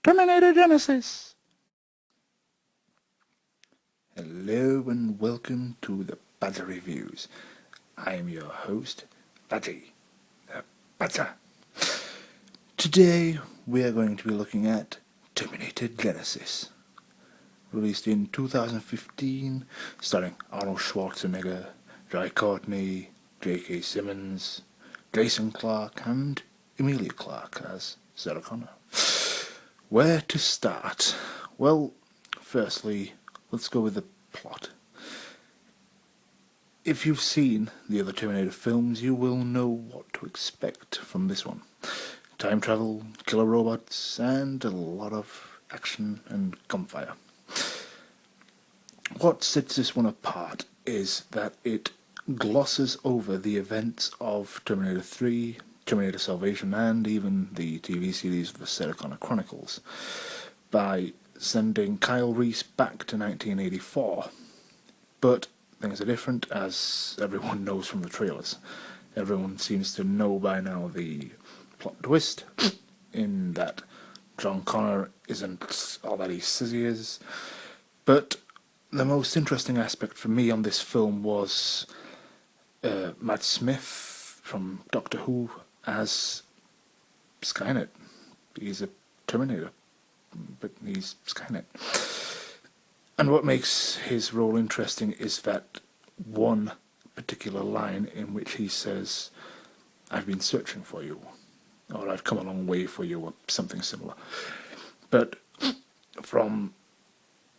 Terminator Genisys! Hello and welcome to the Badger Reviews. I am your host, Badgy, the Badger. Today we are going to be looking at Terminator Genisys, released in 2015, starring Arnold Schwarzenegger, Jai Courtney, J.K. Simmons, Jason Clarke and Emilia Clarke as Sarah Connor. Where to start? Well, firstly, let's go with the plot. If you've seen the other Terminator films, you will know what to expect from this one. Time travel, killer robots, and a lot of action and gunfire. What sets this one apart is that it glosses over the events of Terminator 3, Terminator Salvation, and even the TV series The Sarah Connor Chronicles by sending Kyle Reese back to 1984. But things are different, as everyone knows from the trailers. Everyone seems to know by now the plot twist, in that John Connor isn't all that he says he is. But the most interesting aspect for me on this film was Matt Smith from Doctor Who as Skynet. He's a Terminator, but he's Skynet. And what makes his role interesting is that one particular line in which he says, "I've been searching for you," or "I've come a long way for you," or something similar. But from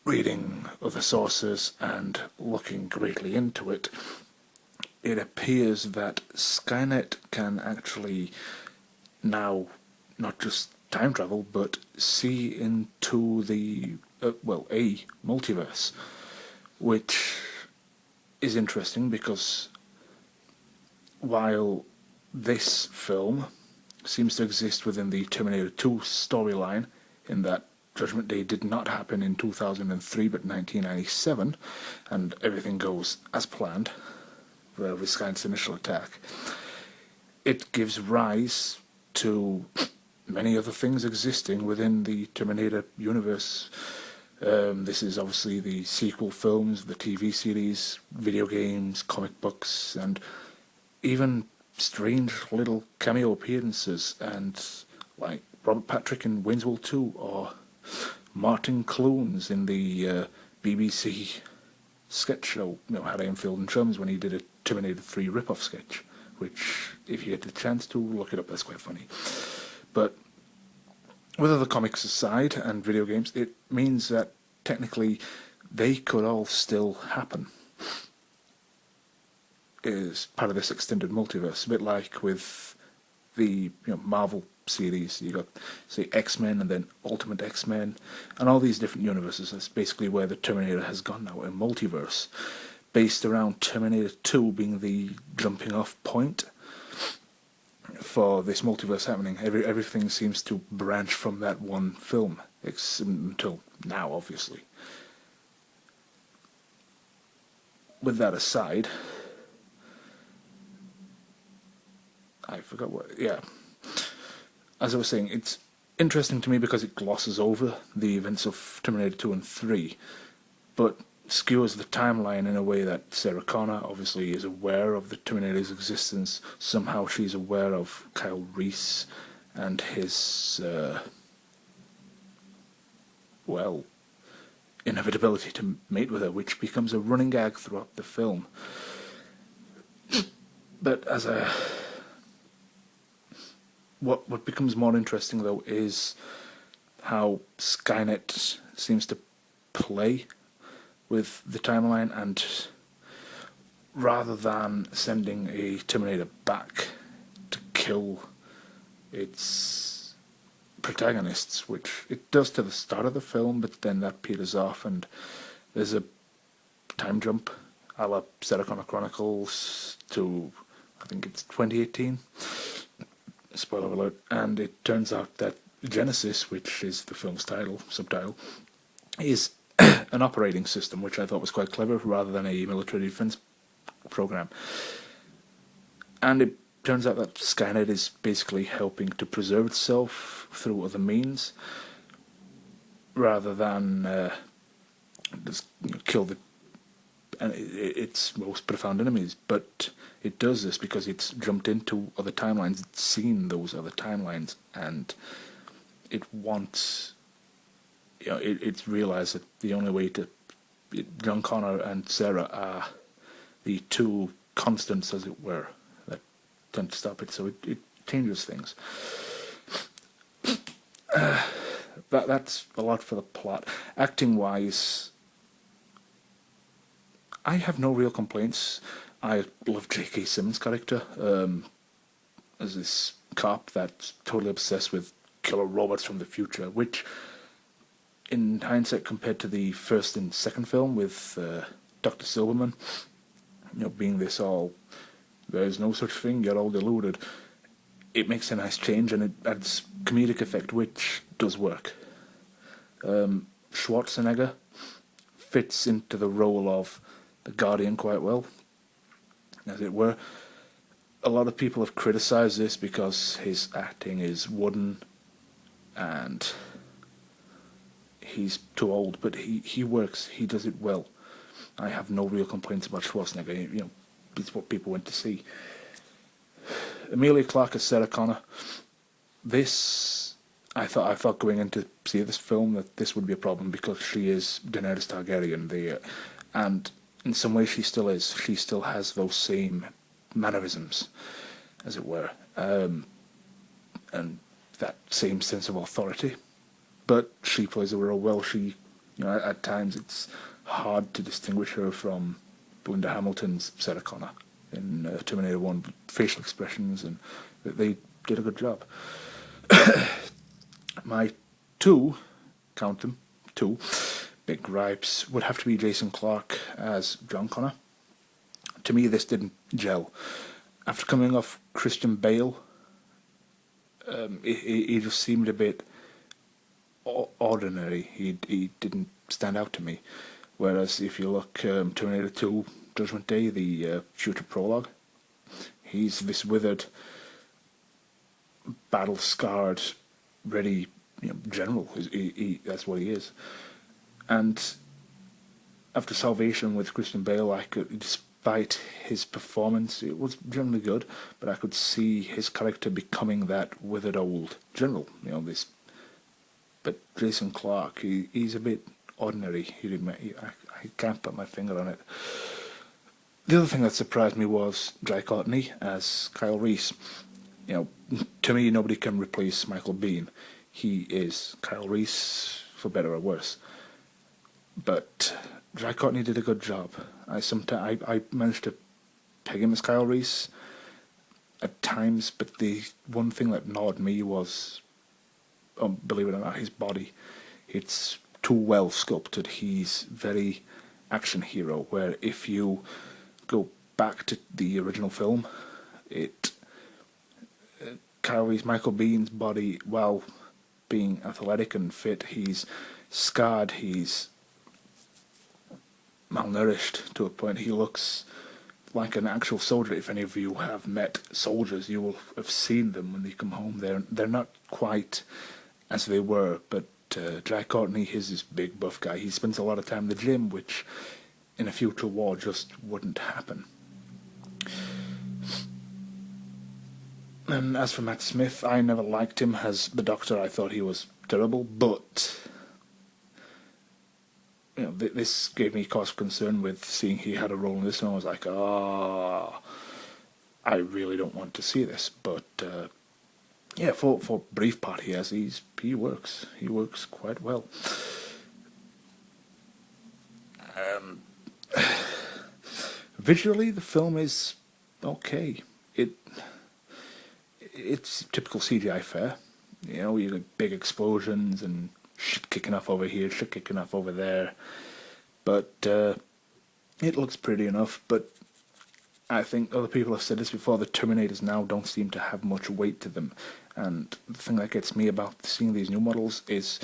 reading other sources and looking greatly into it, it appears that Skynet can actually now not just time travel, but see into the, a multiverse, which is interesting because while this film seems to exist within the Terminator 2 storyline, in that Judgment Day did not happen in 2003 but 1997, and everything goes as planned with Skynet's initial attack, it gives rise to many other things existing within the Terminator universe. This is obviously the sequel films, the TV series, video games, comic books, and even strange little cameo appearances, and like Robert Patrick in Wayne's World 2, or Martin Clunes in the BBC sketch show, Harry Enfield and Chums, when he did a Terminator 3 rip-off sketch, which, if you get the chance to, look it up, that's quite funny. But with other comics aside and video games, it means that technically they could all still happen as part of this extended multiverse, a bit like with the Marvel series. You got, say, X-Men and then Ultimate X-Men and all these different universes. That's basically where the Terminator has gone now, a multiverse based around Terminator 2 being the jumping off point for this multiverse happening. Everything seems to branch from that one film, until now, obviously. With that aside, I forgot what, as I was saying, it's interesting to me because it glosses over the events of Terminator 2 and 3, but skewers the timeline in a way that Sarah Connor obviously is aware of the Terminator's existence. Somehow she's aware of Kyle Reese and his, inevitability to mate with her, which becomes a running gag throughout the film. But what becomes more interesting, though, is how Skynet seems to play with the timeline, and rather than sending a Terminator back to kill its protagonists, which it does to the start of the film, but then that peters off and there's a time jump a la Sarah Connor Chronicles to, I think it's 2018, spoiler alert, and it turns out that Genisys, which is the film's subtitle, is an operating system, which I thought was quite clever, rather than a military defense program. And it turns out that Skynet is basically helping to preserve itself through other means, rather than just kill its most profound enemies. But it does this because it's jumped into other timelines, it's seen those other timelines, and it wants, it's realised that the only way to, John Connor and Sarah are the two constants, as it were, that tend to stop it. So it changes things. That's a lot for the plot. Acting-wise, I have no real complaints. I love J.K. Simmons' character as this cop that's totally obsessed with killer robots from the future, which, in hindsight, compared to the first and second film with Dr. Silverman, being this all, there's no such thing, you're all deluded, it makes a nice change and it adds comedic effect, which does work. Schwarzenegger fits into the role of the Guardian quite well, as it were. A lot of people have criticised this because his acting is wooden and he's too old, but he works, he does it well. I have no real complaints about Schwarzenegger, it's what people went to see. Emilia Clarke as Sarah Connor. This, I thought going in to see this film that this would be a problem because she is Daenerys Targaryen, and in some ways she still is. She still has those same mannerisms, as it were, and that same sense of authority. But she plays the role well. She, at times it's hard to distinguish her from Linda Hamilton's Sarah Connor in Terminator 1, facial expressions, and they did a good job. My count them, two big gripes would have to be Jason Clarke as John Connor. To me, this didn't gel. After coming off Christian Bale, he just seemed a bit ordinary. He didn't stand out to me. Whereas if you look Terminator 2, Judgment Day, the shooter prologue, he's this withered, battle-scarred, ready general. That's what he is. And after Salvation with Christian Bale, despite his performance, it was generally good, but I could see his character becoming that withered old general. But Jason Clarke, he's a bit ordinary. I can't put my finger on it. The other thing that surprised me was Jai Courtney as Kyle Reese. To me, nobody can replace Michael Biehn. He is Kyle Reese, for better or worse. But Jai Courtney did a good job. I managed to peg him as Kyle Reese at times, but the one thing that gnawed me was, believe it or not, his body. It's too well sculpted. He's very action hero, where if you go back to the original film, carries Michael Bihn's body, while being athletic and fit, he's scarred, he's malnourished to a point. He looks like an actual soldier. If any of you have met soldiers, you will have seen them when they come home. They're not quite as they were, but Jai Courtney is this big buff guy. He spends a lot of time in the gym, which in a future war just wouldn't happen. And as for Matt Smith, I never liked him as the Doctor. I thought he was terrible, but this gave me cause for concern with seeing he had a role in this, and I was like, I really don't want to see this. But for brief part he works quite well. Visually, the film is okay. It's typical CGI fare. You got big explosions and shit kicking off over here, shit kicking off over there. But it looks pretty enough. But I think other people have said this before, the Terminators now don't seem to have much weight to them. And the thing that gets me about seeing these new models is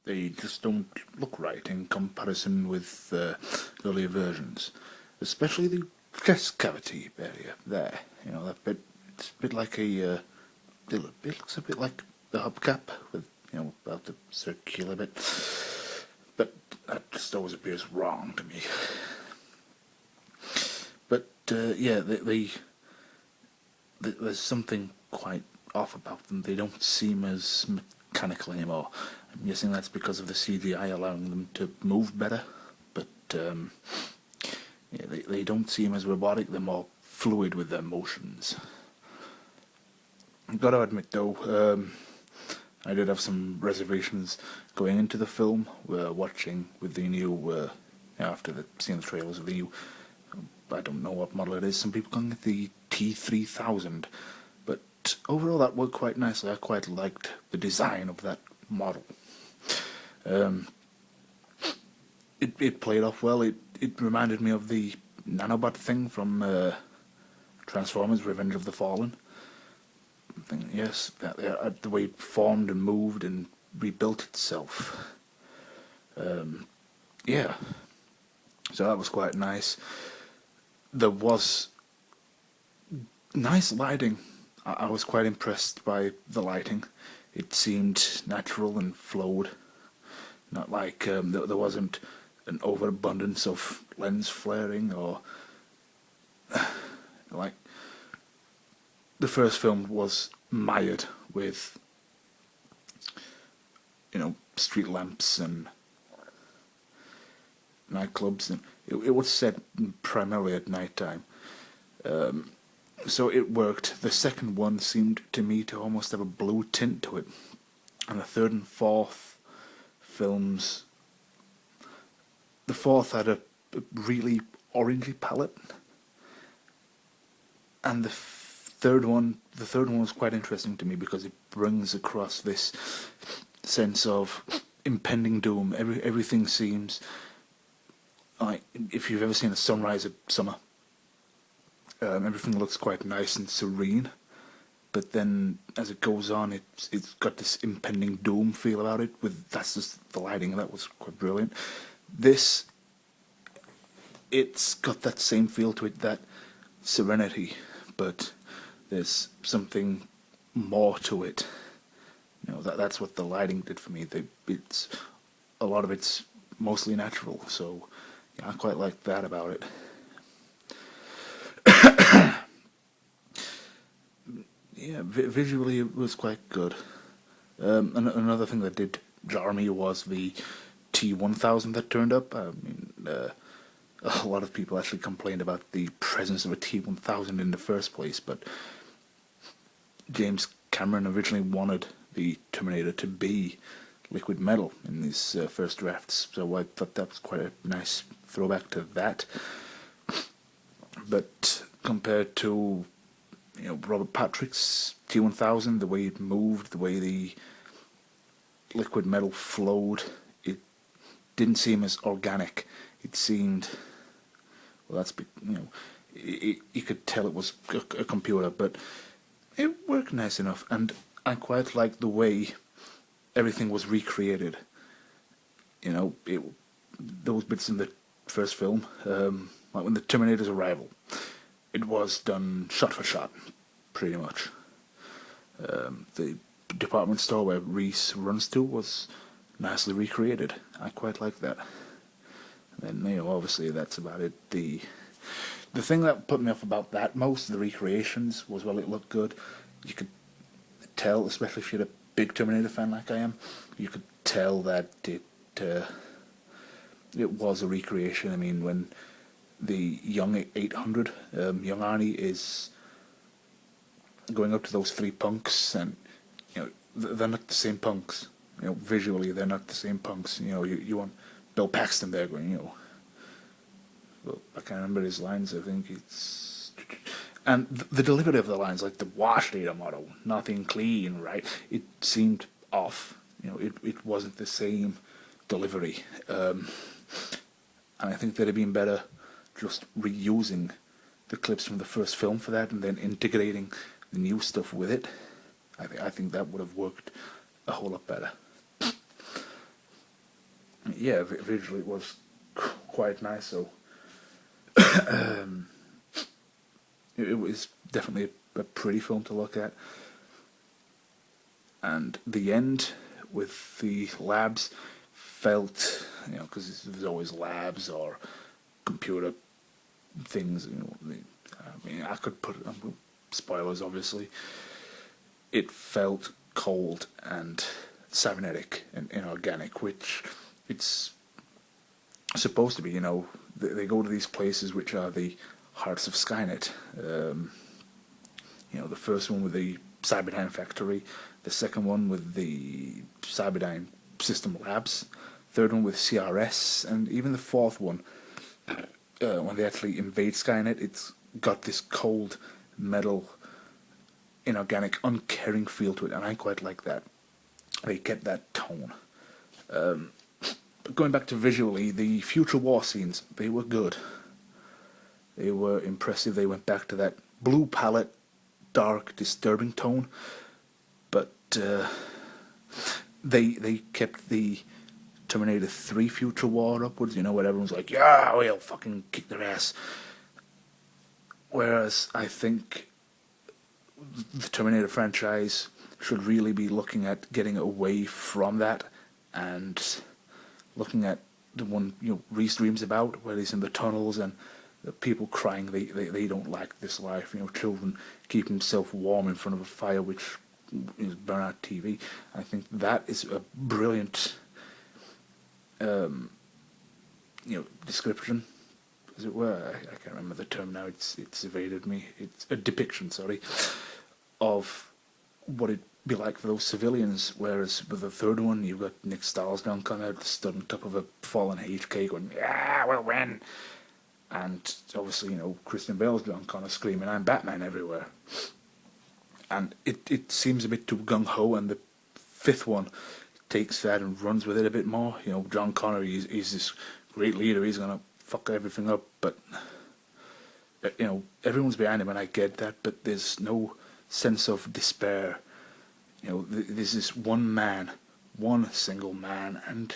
they just don't look right in comparison with earlier versions. Especially the chest cavity area there. That bit. It's a bit like it looks a bit like the hubcap with about the circular bit. But that just always appears wrong to me. But yeah, there's something quite off about them. They don't seem as mechanical anymore. I'm guessing that's because of the CGI allowing them to move better. But yeah, they don't seem as robotic. They're more fluid with their motions. I've got to admit though, I did have some reservations going into the film. We're watching with the new, after seeing the trailers of the new, I don't know what model it is, some people calling it the T3000, but overall that worked quite nicely. I quite liked the design of that model. It played off well. It reminded me of the nanobot thing from Transformers: Revenge of the Fallen. Yes, the way it formed and moved and rebuilt itself. Yeah, so that was quite nice. There was nice lighting. I was quite impressed by the lighting. It seemed natural and flowed. Not like there wasn't an overabundance of lens flaring or like the first film was mired with street lamps and nightclubs, and it was set primarily at night time. So it worked. The second one seemed to me to almost have a blue tint to it, and the third and fourth films, the fourth had a really orangey palette, and the third one was quite interesting to me because it brings across this sense of impending doom. Everything seems like, if you've ever seen a sunrise at summer, everything looks quite nice and serene, but then as it goes on, it's got this impending doom feel about it. That's just the lighting. That was quite brilliant. This, it's got that same feel to it, that serenity, but there's something more to it. That's what the lighting did for me. It's a lot of it's mostly natural, so yeah, I quite like that about it. Yeah, visually it was quite good. Another thing that did jar me was the T1000 that turned up. I mean, a lot of people actually complained about the presence of a T1000 in the first place, but James Cameron originally wanted the Terminator to be liquid metal in his first drafts, so I thought that was quite a nice throwback to that. But compared to Robert Patrick's T1000, the way it moved, the way the liquid metal flowed, it didn't seem as organic. It seemed, well, that's you could tell it was a computer, but it worked nice enough, and I quite liked the way everything was recreated. Those bits in the first film, like when the Terminator's arrival, it was done shot for shot, pretty much. The department store where Reese runs to was nicely recreated. I quite like that. And then, obviously that's about it. The thing that put me off about that most of the recreations was, well, it looked good. You could tell, especially if you're a big Terminator fan like I am, you could tell that it was a recreation. I mean, when the young 800, young Arnie is going up to those three punks, and they're not the same punks. Visually they're not the same punks. You want Bill Paxton there going, well, I can't remember his lines. I think it's, and the delivery of the lines, like the wash leader motto, nothing clean, right? It seemed off. It wasn't the same delivery, and I think they'd have been better just reusing the clips from the first film for that, and then integrating the new stuff with it. I think that would have worked a whole lot better. Yeah, visually it was quite nice. So it was definitely a pretty film to look at, and the end with the labs felt, because there's always labs or computer things. I mean, I could put spoilers, obviously. It felt cold and cybernetic and inorganic, which it's supposed to be. They go to these places which are the hearts of Skynet. The first one with the Cyberdyne factory, the second one with the Cyberdyne system labs, third one with CRS, and even the fourth one, when they actually invade Skynet, it's got this cold, metal, inorganic, uncaring feel to it, and I quite like that. They kept that tone. But going back to visually, the future war scenes, they were good. They were impressive. They went back to that blue palette, dark, disturbing tone, but they kept the Terminator 3 future war upwards, where everyone's like, yeah, we'll fucking kick their ass. Whereas I think the Terminator franchise should really be looking at getting away from that and looking at the one Reese dreams about, where he's in the tunnels and the people crying they don't like this life. Children keep himself warm in front of a fire, which is burnout TV. I think that is a brilliant description, as it were. I can't remember the term now. It's evaded me. It's a depiction, sorry, of what it'd be like for those civilians. Whereas with the third one, you've got Nick Stahlsdown coming out stood on top of a fallen HK going, yeah, we'll win. And obviously, Christian Bale's John Connor screaming, I'm Batman everywhere. And it seems a bit too gung-ho, and the fifth one takes that and runs with it a bit more. John Connor, he's this great leader, he's going to fuck everything up, but, everyone's behind him, and I get that, but there's no sense of despair. There's this one man, one single man, and,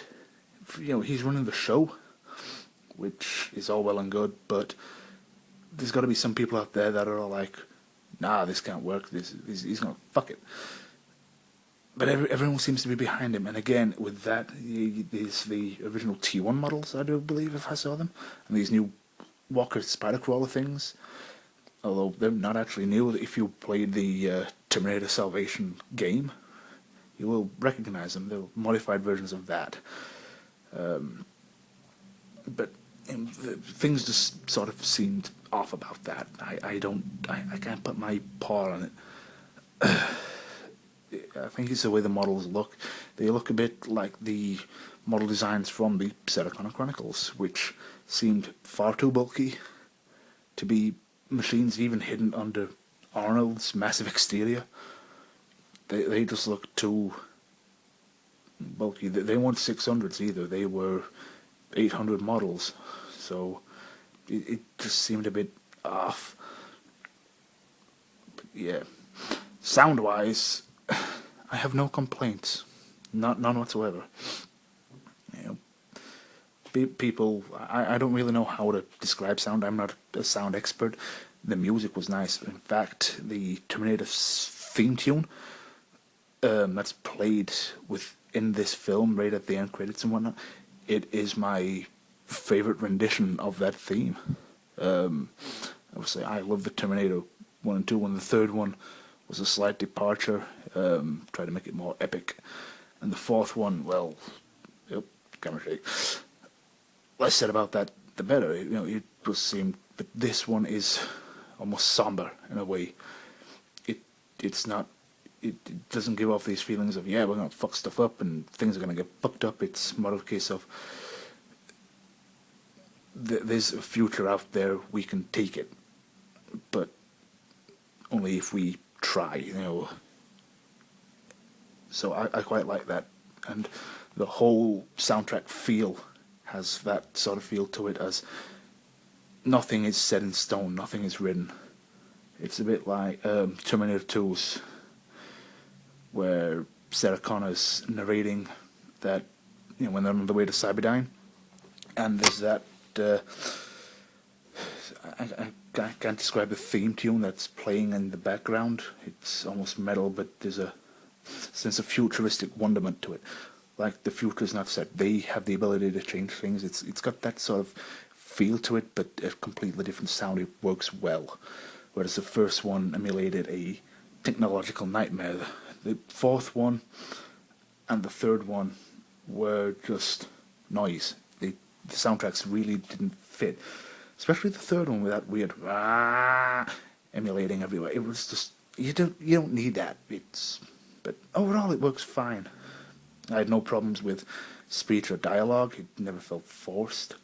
he's running the show, which is all well and good, but there's got to be some people out there that are all like, nah, this can't work, he's going to fuck it. But everyone seems to be behind him, and again, with that, there's the original T1 models, I do believe, if I saw them, and these new Walker Spider-Crawler things, although they're not actually new. If you played the Terminator Salvation game, you will recognize them. They're modified versions of that. But things just sort of seemed off about that. I can't put my paw on it. I think it's the way the models look. They look a bit like the model designs from the Sarah Connor Chronicles, which seemed far too bulky to be machines even hidden under Arnold's massive exterior. They just look too bulky. They weren't 600s either. They were 800 models. So it just seemed a bit off. But yeah, sound-wise, I have no complaints, none whatsoever. People, I don't really know how to describe sound. I'm not a sound expert. The music was nice. In fact, the Terminator theme tune that's played within this film, right at the end credits and whatnot, it is my favorite rendition of that theme. Obviously, I love the Terminator 1 and 2, and the third one was a slight departure, try to make it more epic. And the fourth one, well, yep, camera shake. Less said about that, the better. It just seemed, but this one is almost somber in a way. It's not, it doesn't give off these feelings of, yeah, we're going to fuck stuff up and things are going to get fucked up. It's more of a case of, there's a future out there, we can take it, but only if we try, So I quite like that, and the whole soundtrack feel has that sort of feel to it, as nothing is set in stone, nothing is written. It's a bit like Terminator 2's, where Sarah Connor's narrating that, when they're on the way to Cyberdyne, and there's that, I can't describe the theme tune that's playing in the background. It's almost metal, but there's a sense of futuristic wonderment to it. Like, the future is not set. They have the ability to change things. It's got that sort of feel to it, but a completely different sound. It works well. Whereas the first one emulated a technological nightmare. The fourth one and the third one were just noise. The soundtracks really didn't fit. Especially the third one with that weird emulating everywhere. It was just, you don't need that. But overall it works fine. I had no problems with speech or dialogue. It never felt forced.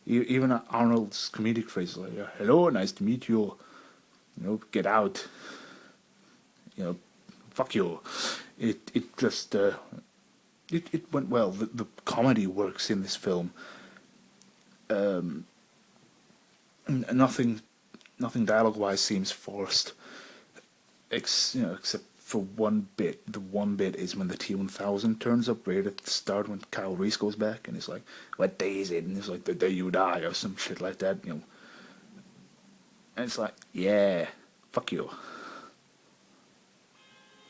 Even Arnold's comedic phrases like, "Hello, nice to meet you. Get out. Fuck you." It just it went well. The comedy works in this film. Nothing dialogue-wise seems forced, except for one bit. The one bit is when the T-1000 turns up right at the start when Kyle Reese goes back, and he's like, "What day is it?" And it's like, "The day you die," or some shit like that. And it's like, yeah, fuck you.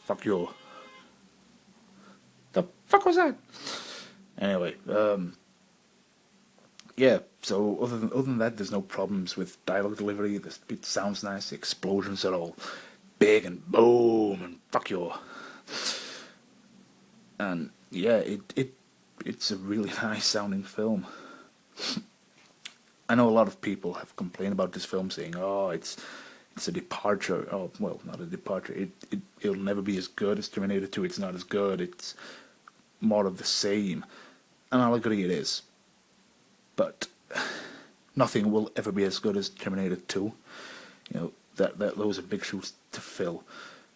Fuck you. The fuck was that? Anyway, yeah, so other than that, there's no problems with dialogue delivery. It sounds nice. The explosions are all big and boom and fuck you. And yeah, it's a really nice sounding film. I know a lot of people have complained about this film, saying, "Oh, it's a departure." Oh, well, not a departure. It'll never be as good as Terminator 2. It's not as good. It's more of the same. And I'll agree it is. But nothing will ever be as good as Terminator 2. That those are big shoes to fill.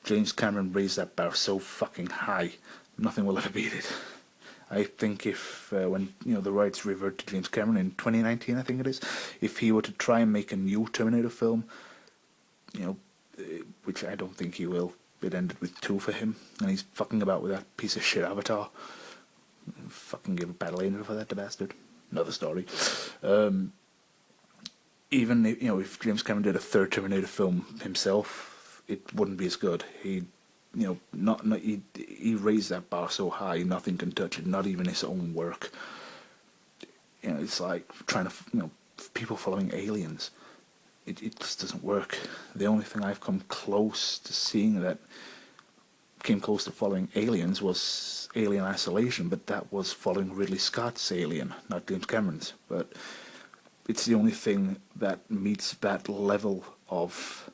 James Cameron raised that bar so fucking high, nothing will ever beat it. I think if when the rights revert to James Cameron in 2019, I think it is, if he were to try and make a new Terminator film, which I don't think he will, it ended with 2 for him, and he's fucking about with that piece of shit Avatar. Fucking give a battle angel for that, the bastard. Another story. Even if James Cameron did a third Terminator film himself, it wouldn't be as good. He raised that bar so high, nothing can touch it, not even his own work. It's like trying to, people following aliens. It just doesn't work. The only thing I've come close to seeing that came close to following Aliens was Alien Isolation, but that was following Ridley Scott's Alien, not James Cameron's. But it's the only thing that meets that level of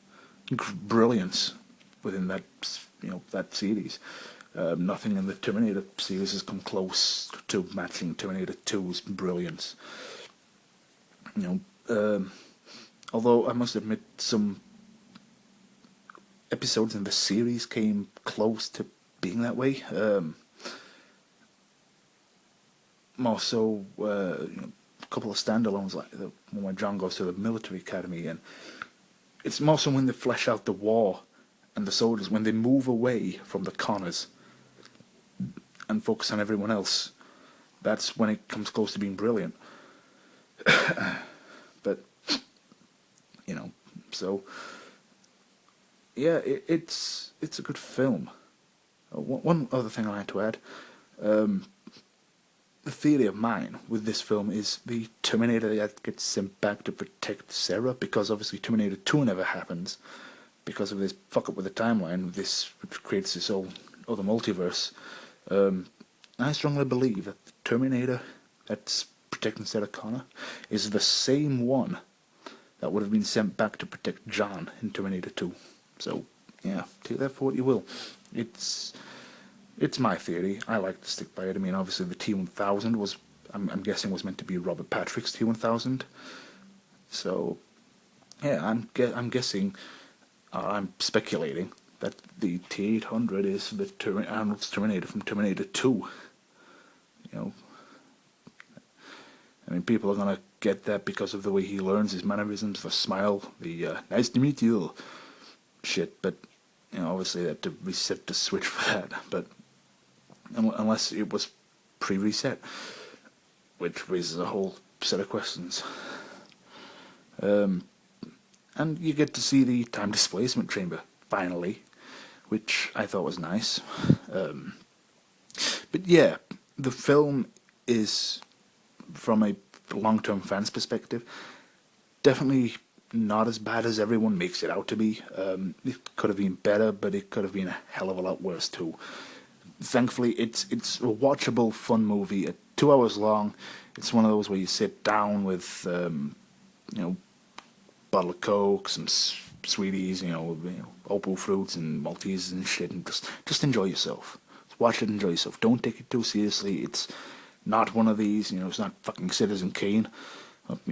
brilliance within that that series. Nothing in the Terminator series has come close to matching Terminator 2's brilliance. Although I must admit some episodes in the series came close to being that way. More so, a couple of standalones, like the one where John goes to the military academy, and it's more so when they flesh out the war and the soldiers, when they move away from the Connors and focus on everyone else. That's when it comes close to being brilliant. But so yeah, it's a good film. One other thing I had to add, the theory of mine with this film is the Terminator that gets sent back to protect Sarah, because obviously Terminator 2 never happens because of this fuck up with the timeline, which creates this whole other multiverse. I strongly believe that the Terminator that's protecting Sarah Connor is the same one that would have been sent back to protect John in Terminator 2. So, yeah, take that for what you will. It's my theory. I like to stick by it. I mean, obviously the T-1000 was, I'm guessing, was meant to be Robert Patrick's T-1000. So, yeah, I'm guessing, I'm speculating that the T-800 is the Arnold's Terminator from Terminator 2. I mean, people are gonna get that because of the way he learns, his mannerisms, the smile, the nice to meet you shit, but obviously they had to reset the switch for that. But unless it was pre-reset, which raises a whole set of questions. And you get to see the time displacement chamber finally, which I thought was nice. But yeah, the film is, from a long-term fan's perspective, definitely not as bad as everyone makes it out to be. It could have been better, but it could have been a hell of a lot worse too. Thankfully, it's a watchable, fun movie. At 2 hours long, it's one of those where you sit down with bottle of Coke, some sweeties, opal fruits and Maltesers and shit, and just enjoy yourself. Watch it, enjoy yourself. Don't take it too seriously. It's not one of these, it's not fucking Citizen Kane.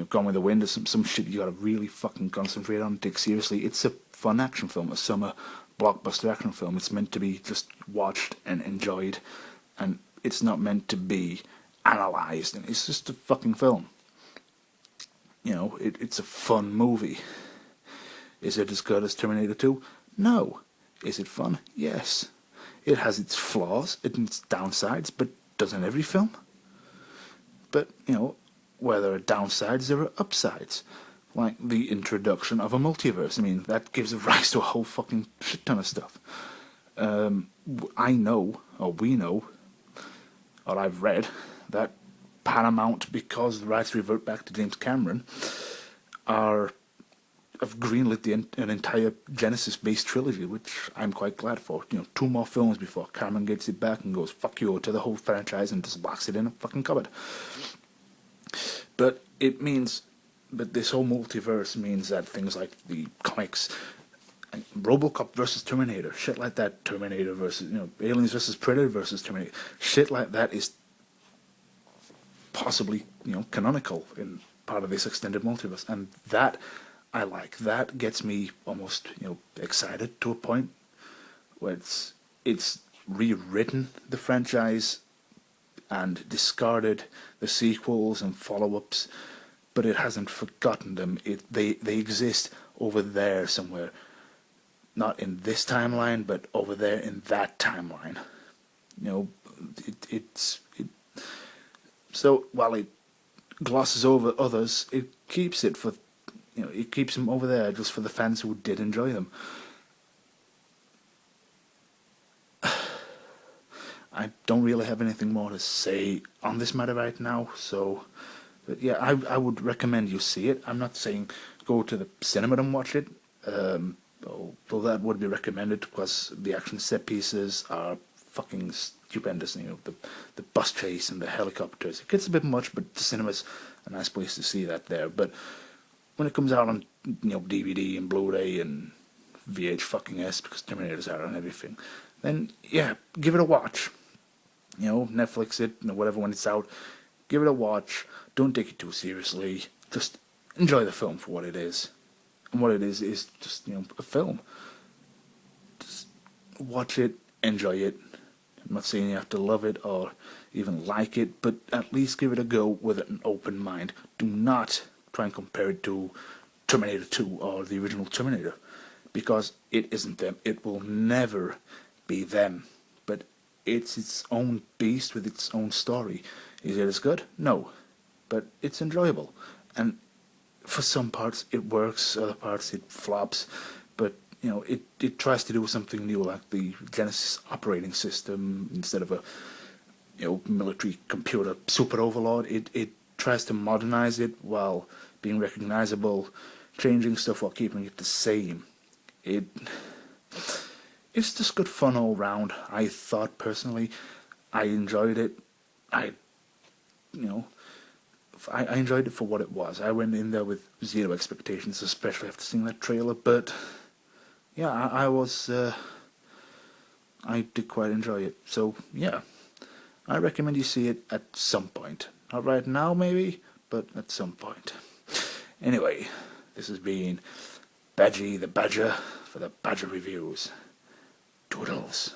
Gone with the Wind or some shit you gotta really fucking concentrate on and take seriously. It's a fun action film, a summer blockbuster action film. It's meant to be just watched and enjoyed, and it's not meant to be analysed. And it's just a fucking film. It's a fun movie. Is it as good as Terminator 2? No. Is it fun? Yes. It has its flaws, its downsides, but doesn't every film? But, where there are downsides, there are upsides. Like the introduction of a multiverse. I mean, that gives rise to a whole fucking shit ton of stuff. I know, or we know, or I've read, that Paramount, because the rights revert back to James Cameron, have greenlit an entire Genisys-based trilogy, which I'm quite glad for. 2 more films before Cameron gets it back and goes, fuck you, to the whole franchise and just locks it in a fucking cupboard. But this whole multiverse means that things like the comics, RoboCop versus Terminator, shit like that, Terminator versus, Aliens versus Predator versus Terminator, shit like that is possibly, canonical in part of this extended multiverse. And that I like. That gets me almost, excited to a point where it's rewritten the franchise and discarded the sequels and follow-ups, but it hasn't forgotten them. They exist over there somewhere. Not in this timeline, but over there in that timeline. So while it glosses over others, it keeps it for, it keeps them over there just for the fans who did enjoy them. I don't really have anything more to say on this matter right now, but yeah, I would recommend you see it. I'm not saying go to the cinema and watch it, though that would be recommended because the action set pieces are fucking stupendous. The bus chase and the helicopters. It gets a bit much, but the cinema's a nice place to see that there. But when it comes out on DVD and Blu-ray and VH fucking S, because Terminator's out on everything, then yeah, give it a watch. Netflix it, whatever, when it's out, give it a watch. Don't take it too seriously. Just enjoy the film for what it is. And what it is just, a film. Just watch it, enjoy it. I'm not saying you have to love it or even like it, but at least give it a go with an open mind. Do not try and compare it to Terminator 2 or the original Terminator, because it isn't them. It will never be them. But it's its own beast with its own story. Is it as good? No. But it's enjoyable. And for some parts it works, other parts it flops. But, it tries to do something new, like the Genisys operating system. Instead of a, military computer super overlord, it tries to modernize it while being recognizable, changing stuff while keeping it the same. It's just good fun all round. I thought personally, I enjoyed it. I enjoyed it for what it was. I went in there with zero expectations, especially after seeing that trailer. But yeah, I did quite enjoy it. So yeah, I recommend you see it at some point. Not right now, maybe, but at some point. Anyway, this has been Badgie the Badger for the Badger Reviews. Doodles.